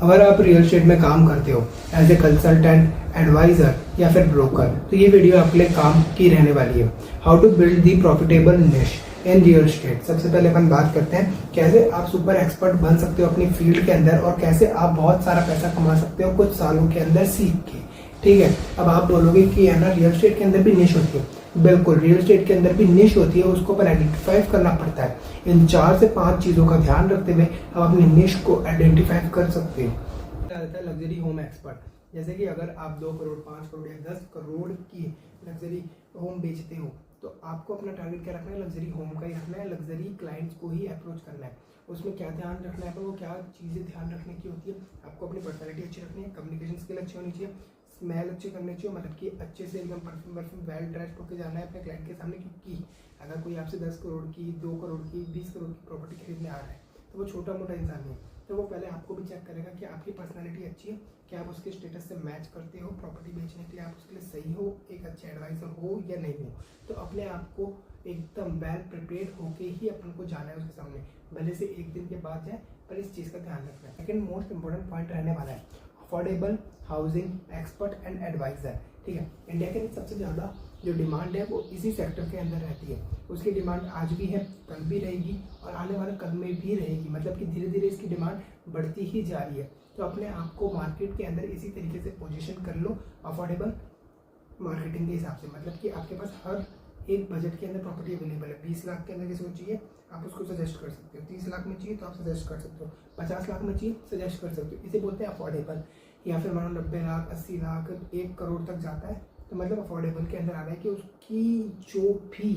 अगर आप real estate में काम करते हो एज ए कंसल्टेंट, एडवाइजर या फिर ब्रोकर, तो ये वीडियो आपके लिए काम की रहने वाली है। How to build the profitable niche in real estate. सबसे पहले अपन बात करते हैं कैसे आप सुपर एक्सपर्ट बन सकते हो अपनी फील्ड के अंदर और कैसे आप बहुत सारा पैसा कमा सकते हो कुछ सालों के अंदर सीख के। ठीक है, अब आप बोलोगे कि है ना रियल एस्टेट के अंदर भी निश होती है। बिल्कुल, रियल एस्टेट के अंदर भी निश होती है, उसको अपन आइडेंटिफाई करना पड़ता है। इन 4 से 5 चीजों का ध्यान रखते हुए आप अपनी निश को आइडेंटिफाई कर सकते हो। लग्जरी होम एक्सपर्ट, जैसे कि अगर आप 2 करोड़ 5 करोड़ या 10 करोड़ की लग्जरी होम बेचते हो तो आपको अपना टारगेट क्या रखना है, लग्जरी होम का ही रखना है, लग्जरी क्लाइंट्स को ही अप्रोच करना है। उसमें क्या ध्यान रखना है, वो क्या चीज़ें ध्यान रखने की होती है। आपको अपनी पर्सनैलिटी अच्छी रखनी है, कम्युनिकेशन स्किल अच्छी होनी चाहिए, स्मेल अच्छी करनी चाहिए, मतलब कि अच्छे से एकदम परफ्यूम वेल ड्रेस्ड होकर जाना है अपने क्लाइंट के सामने। क्योंकि अगर कोई आपसे 10 करोड़ की, 2 करोड़ की, 20 करोड़ की प्रॉपर्टी खरीदने आ रहा है तो वो छोटा मोटा इंसान नहीं है। तो वो पहले आपको भी चेक करेगा कि आपकी पर्सनैलिटी अच्छी है, क्या आप उसके स्टेटस से मैच करते हो, प्रॉपर्टी बेचने के लिए आप उसके लिए सही हो, एक अच्छे एडवाइजर हो या नहीं हो। तो अपने आप को एकदम वेल प्रिपेयर्ड होके ही अपन को जाना है उसके सामने, भले से एक दिन के बाद जाए, पर इस चीज़ का ध्यान रखना है। सेकंड मोस्ट इंपॉर्टेंट पॉइंट रहने वाला है affordable housing expert and advisor. ठीक है, इंडिया के अंदर सबसे ज़्यादा जो डिमांड है वो इसी सेक्टर के अंदर रहती है। उसकी डिमांड आज भी है, कल भी रहेगी और आने वाले कल में भी रहेगी, मतलब कि धीरे धीरे इसकी डिमांड बढ़ती ही जा रही है। तो अपने आप को मार्केट के अंदर इसी तरीके से पोजीशन कर लो अफोर्डेबल मार्केटिंग के हिसाब से, मतलब कि आपके पास हर एक बजट के अंदर प्रॉपर्टी अवेलेबल है। 20 लाख के अंदर किसी को चाहिए आप उसको सजेस्ट कर सकते हो, 30 लाख में चाहिए तो आप सजेस्ट कर सकते हो, 50 लाख में चाहिए सजेस्ट कर सकते हो। इसे बोलते हैं अफोर्डेबल। या फिर मानो 90 लाख, 80 लाख, 1 करोड़ तक जाता है तो मतलब अफोर्डेबल के अंदर आ रहा है कि उसकी जो भी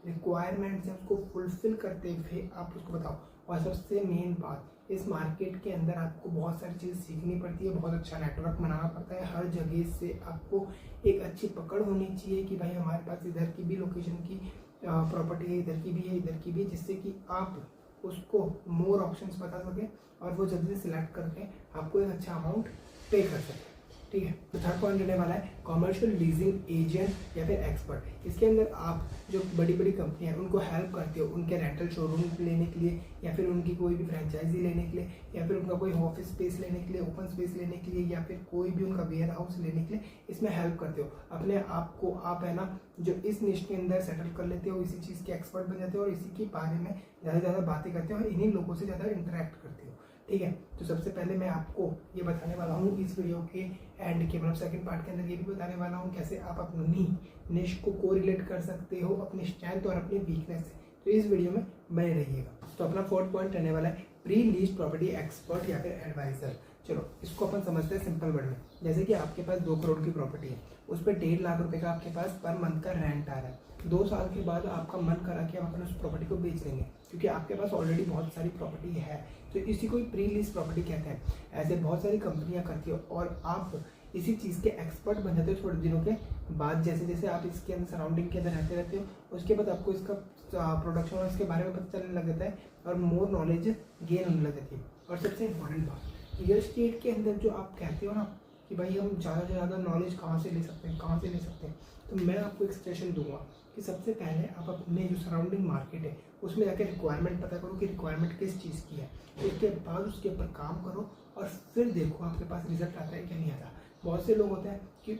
रिक्वायरमेंट्स है उसको फुलफिल करते हुए आप उसको बताओ। और सबसे मेन बात, इस मार्केट के अंदर आपको बहुत सारी चीज़ सीखनी पड़ती है, बहुत अच्छा नेटवर्क बनाना पड़ता है। हर जगह से आपको एक अच्छी पकड़ होनी चाहिए कि भाई हमारे पास इधर की भी लोकेशन की प्रॉपर्टी है, इधर की भी है, इधर की भी है, जिससे कि आप उसको मोर ऑप्शंस बता सकें और वो जल्दी से सिलेक्ट करके आपको एक अच्छा अमाउंट पे कर सकें। ठीक है, तो थर्ड पॉइंट रहने वाला है कॉमर्शियल लीजिंग एजेंट या फिर एक्सपर्ट। इसके अंदर आप जो बड़ी बड़ी कंपनियां हैं उनको हेल्प करते हो उनके रेंटल शोरूम लेने के लिए, या फिर उनकी कोई भी फ्रेंचाइजी लेने के लिए, या फिर उनका कोई ऑफिस स्पेस लेने के लिए, ओपन स्पेस लेने के लिए, या फिर कोई भी उनका वेयर हाउस लेने के लिए इसमें हेल्प करते हो। अपने आप को आप है ना जो इस निश के अंदर सेटल कर लेते हो, इसी चीज़ के एक्सपर्ट बन जाते हो और इसी के बारे में ज़्यादा से ज़्यादा बातें करते हो और इन्हीं लोगों से ज़्यादा इंटरेक्ट करते हो। ठीक है, तो सबसे पहले मैं आपको ये बताने वाला हूँ इस वीडियो के एंड के मतलब सेकंड पार्ट के अंदर ये भी बताने वाला हूँ कैसे आप अपनी निश को कोरिलेट कर सकते हो अपनी स्ट्रेंथ और अपनी वीकनेस से। तो इस वीडियो में बने रहिएगा। तो अपना फोर्थ पॉइंट रहने वाला है प्री लीज प्रॉपर्टी एक्सपर्ट या फिर एडवाइजर। चलो इसको अपन समझते हैं सिंपल वर्ड में। जैसे कि आपके पास 2 करोड़ की प्रॉपर्टी है, उस पर 1.5 लाख रुपए का आपके पास पर मंथ का रेंट आ रहा है। 2 साल के बाद आपका मन करा कि आप अपने उस प्रॉपर्टी को बेच देंगे क्योंकि आपके पास ऑलरेडी बहुत सारी प्रॉपर्टी है। तो इसी को प्री लीज प्रॉपर्टी कहते हैं। ऐसे बहुत सारी कंपनियां करती हो और आप इसी चीज़ के एक्सपर्ट बन जाते हो थोड़े दिनों के बाद। जैसे जैसे आप इसके अंदर सराउंडिंग के अंदर रहते हो उसके बाद आपको इसका प्रोडक्शन और इसके बारे में पता चलने लग जाता है और मोर नॉलेज गेन होने लग जाती है। और सबसे इम्पोर्टेंट बात, रियल एस्टेट के अंदर जो आप कहते हो ना कि भाई हम ज़्यादा से ज़्यादा नॉलेज कहाँ से ले सकते हैं, कहाँ से ले सकते हैं, तो मैं आपको एक सजेशन दूंगा कि सबसे पहले आप अपने जो सराउंडिंग मार्केट है उसमें जाकर रिक्वायरमेंट पता करो कि रिक्वायरमेंट किस चीज़ की है। उसके बाद उसके ऊपर काम करो और फिर देखो आपके पास रिजल्ट आता है क्या नहीं आता। बहुत से लोग होते हैं कि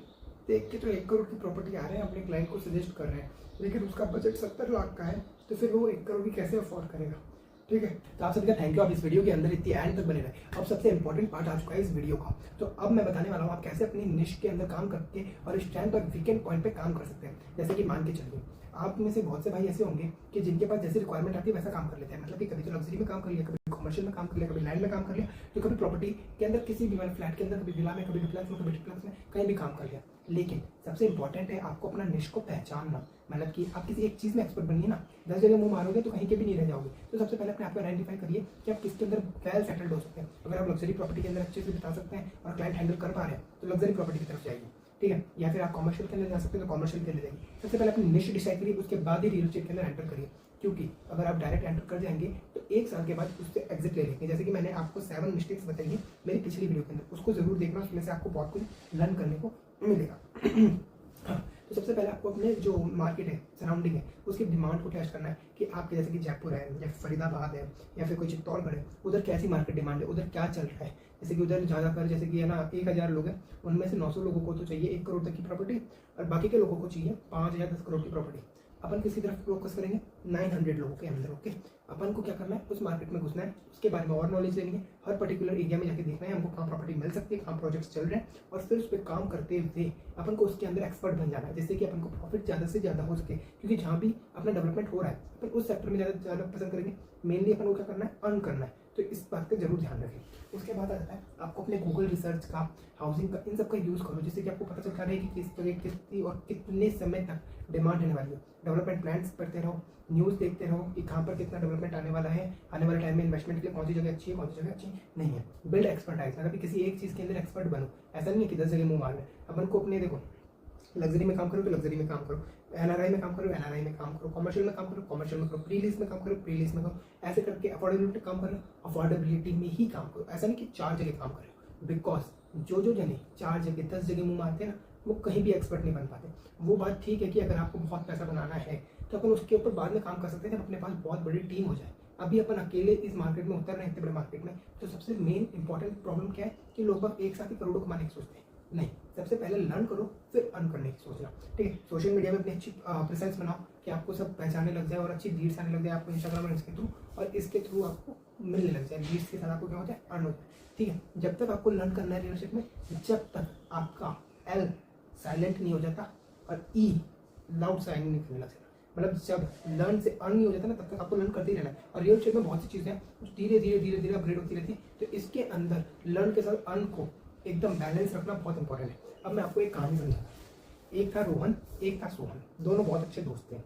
देख के तो 1 करोड़ की प्रॉपर्टी आ रहे हैं, अपने क्लाइंट को सजेस्ट कर रहे हैं, लेकिन उसका बजट 70 लाख का है, तो फिर वो 1 करोड़ की कैसे अफोर्ड करेगा। ठीक है, तो आप सभी का थैंक यू, आप इस वीडियो के अंदर इतनी एंड तक बने रहे। अब सबसे इंपॉर्टेंट पार्ट आ चुका है इस वीडियो का। तो अब मैं बताने वाला हूँ आप कैसे अपनी निश के अंदर काम करके और स्ट्रेंथ और वीकेंड पॉइंट पे काम कर सकते हैं। जैसे कि मान के चलिए आप में से बहुत से भाई ऐसे होंगे कि जिनके पास जैसे रिक्वायरमेंट आती है वैसा काम कर लेते हैं, मतलब कि कभी तो लग्जरी में काम कर लिया, कभी कमर्शियल में काम कर लिया, कभी लैंड में काम कर लिया, तो कभी प्रॉपर्टी के अंदर किसी भी फ्लैट के अंदर, कभी विला में, कभी डुप्लेक्स में, कभी ट्रिप्लेक्स में, कहीं भी काम कर लिया। लेकिन सबसे इंपॉर्टेंट है आपको अपना निश को पहचानना, मतलब कि आप किसी एक चीज़ में एक्सपर्ट बनिए ना, 10 जगह मुंह मारोगे तो कहीं के भी नहीं रह जाओगे। तो सबसे पहले अपने आप को आइडेंटिफाई करिए कि आप किसके अंदर वेल सेटल्ड हो सकते हैं। अगर आप लग्जरी प्रॉपर्टी के अंदर अच्छे से बता सकते हैं और क्लाइंट हैंडल कर पा रहे हैं तो लग्जरी प्रॉपर्टी की तरफ जाइए। ठीक है, या फिर आप कमर्शियल के अंदर जा सकते हैं तो कमर्शियल के अंदर जाइए। सबसे पहले अपनी निश डिसाइड करिए, उसके बाद ही रियल एस्टेट के अंदर एंटर करिए, क्योंकि अगर आप डायरेक्ट एंटर कर जाएंगे तो 1 साल के बाद उससे एग्जिट ले लेंगे। जैसे कि मैंने आपको 7 मिस्टेक्स बताई है मेरी पिछली वीडियो के अंदर, उसको जरूर देखना, उसमें से आपको बहुत कुछ लर्न करने को मिलेगा। तो सबसे पहले आपको अपने जो मार्केट है, सराउंडिंग है, उसकी डिमांड को टेस्ट करना है कि आपके जैसे कि जयपुर है या फरीदाबाद है या फिर कोई चित्तौड़गढ़ है, उधर कैसी मार्केट डिमांड है, उधर क्या चल रहा है। जैसे कि उधर ज़्यादातर जैसे कि है ना 1000 लोग हैं, उनमें से 900 लोगों को तो चाहिए 1 करोड़ तक की प्रॉपर्टी और बाकी के लोगों को चाहिए 5 या 10 करोड़ की प्रॉपर्टी। अपन किसी तरफ फोकस करेंगे 900 लोगों के अंदर। ओके, अपन को क्या करना है, उस मार्केट में घुसना है, उसके बारे में और नॉलेज लेनी है, हर पर्टिकुलर एरिया में जाके देखना है हमको कहाँ प्रॉपर्टी मिल सकती है, कहाँ प्रोजेक्ट्स चल रहे हैं, और फिर उस पर काम करते हुए अपन को उसके अंदर एक्सपर्ट बन जाना है, जिससे कि अपन को प्रॉफिट ज़्यादा से ज़्यादा हो सके। क्योंकि जहाँ भी अपना डेवलपमेंट हो रहा है अपन उस सेक्टर में ज़्यादा पसंद करेंगे। मेनली अपन को क्या करना है, अर्न करना है। तो इस बात का जरूर ध्यान रखें। उसके बाद आ जाता है आपको अपने गूगल रिसर्च का, हाउसिंग का, इन सब का यूज़ करो, जिससे कि आपको पता चलता रहे कि किस तरह कितनी और कितने समय तक डिमांड रहने वाली है। डेवलपमेंट प्लान्स पढ़ते रहो, न्यूज़ देखते रहो कि कहाँ पर कितना डेवलपमेंट आने वाला है, आने वाले टाइम में इन्वेस्टमेंट के लिए कौन सी जगह अच्छी है, कौन सी जगह अच्छी नहीं है। बिल्ड एक्सपर्टाइज, मतलब किसी एक चीज़ के अंदर एक्सपर्ट बनो। ऐसा नहीं है कि 10 जगह मुँह मारना है। अपन को अपने देखो, लग्जरी में काम करो तो लग्जरी में काम करो, एनआरआई में काम करो एनआरआई में काम करो, कमर्शियल में काम करो कमर्शियल में करो, प्री लीज में काम करो प्री लीज में करो। ऐसे करके अफोर्डेबिलिटी काम करो, अफोर्डेबिलिटी में ही काम करो। ऐसा नहीं कि 4 जगह काम करो। बिकॉज जो जने 4 जगह 10 जगह मुंह मारते हैं ना, वो कहीं भी एक्सपर्ट नहीं बन पाते। वो बात ठीक है कि अगर आपको बहुत पैसा बनाना है तो अपन उसके ऊपर बाद में काम कर सकते हैं जब अपने पास बहुत बड़ी टीम हो जाए। अभी अपन अकेले इस मार्केट में उतर रहे हैं, इतने बड़े मार्केट में। तो सबसे मेन इंपॉर्टेंट प्रॉब्लम क्या है कि लोग एक साथ ही करोड़ों कमाने की सोचते हैं। नहीं, सबसे पहले लर्न करो फिर अर्न करने की सोचना। ठीक है, सोशल मीडिया में अपनी अच्छी प्रेजेंस बनाओ कि आपको सब पहचानने लग जाए और अच्छी लीड्स आने लग जाए आपको इंस्टाग्राम और इसके थ्रू, और इसके थ्रू आपको मिलने लग जाए लीड्स के साथ, आपको क्या हो जाए, अर्न हो जाए। ठीक है, जब तक आपको लर्न करना है लीडरशिप में, जब तक आपका एल साइलेंट नहीं हो जाता और ई लाउड साइलेंट नहीं करने लग जाता, मतलब जब लर्न से अर्न नहीं हो जाता ना, तब तक आपको लर्न करते ही रहना है। और रियल शेप में बहुत सी चीज़ें हैं धीरे धीरे धीरे धीरे अपग्रेड होती रहती है। तो इसके अंदर लर्न के साथ अर्न को एकदम बैलेंस रखना बहुत इंपॉर्टेंट है। अब मैं आपको एक कहानी समझाता। एक था रोहन, एक था सोहन, दोनों बहुत अच्छे दोस्त थे।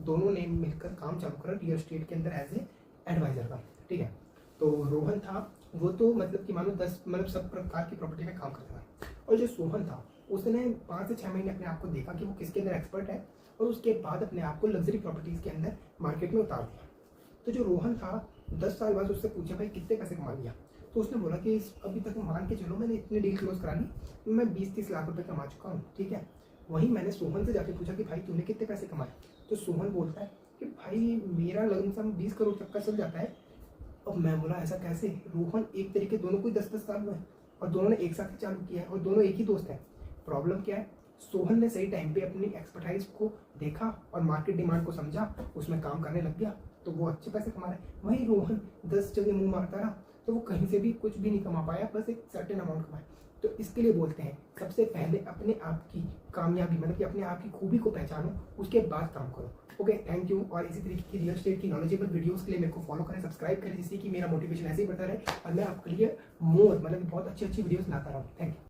दोनों ने मिलकर काम चालू करा रियल एस्टेट के अंदर एज ए एडवाइजर का। ठीक है, तो रोहन था वो तो मतलब कि मानो 10 मतलब सब प्रकार की प्रॉपर्टी में काम करता था। और जो सोहन था उसने 5 से 6 महीने अपने आप को देखा कि वो किसके अंदर एक्सपर्ट है, और उसके बाद अपने आप को लग्जरी प्रॉपर्टीज के अंदर मार्केट में उतार दिया। तो जो रोहन था 10 साल बाद उससे पूछा भाई कितने पैसे कमा लिया, तो उसने बोला कि अभी तक मान के चलो मैंने इतनी डील क्लोज करा ली, मैं 20-30 लाख रुपए कमा चुका हूँ। ठीक है, वहीं मैंने सोहन से जाके पूछा कि भाई तूने कितने पैसे कमाए, तो सोहन बोलता है कि भाई मेरा लमसम 20 करोड़ तक का चल जाता है। अब मैं बोला ऐसा कैसे? रोहन एक तरीके दोनों को 10-10 साल हुए और दोनों ने एक साथ ही चालू किया है और दोनों एक ही दोस्त हैं। प्रॉब्लम क्या है, सोहन ने सही टाइम पे अपनी एक्सपर्टाइज को देखा और मार्केट डिमांड को समझा, उसमें काम करने लग गया, तो वो अच्छे पैसे कमा रहा है। वहीं रोहन 10 जगह मुंह मारता रहा तो वो कहीं से भी कुछ भी नहीं कमा पाया, बस एक सर्टेन अमाउंट कमाया। तो इसके लिए बोलते हैं सबसे पहले अपने आप की कामयाबी मतलब कि अपने आप की खूबी को पहचानो, उसके बाद काम करो। Okay, thank you. और इसी तरीके की रियल एस्टेट की नॉलेजेबल वीडियोस के लिए मेरे को फॉलो करें, सब्सक्राइब करें, जिससे कि मेरा मोटिवेशन ऐसे ही बढ़ता रहे और मैं आपके लिए मोर मतलब बहुत अच्छी वीडियोस लाता रहूँ। Thank you.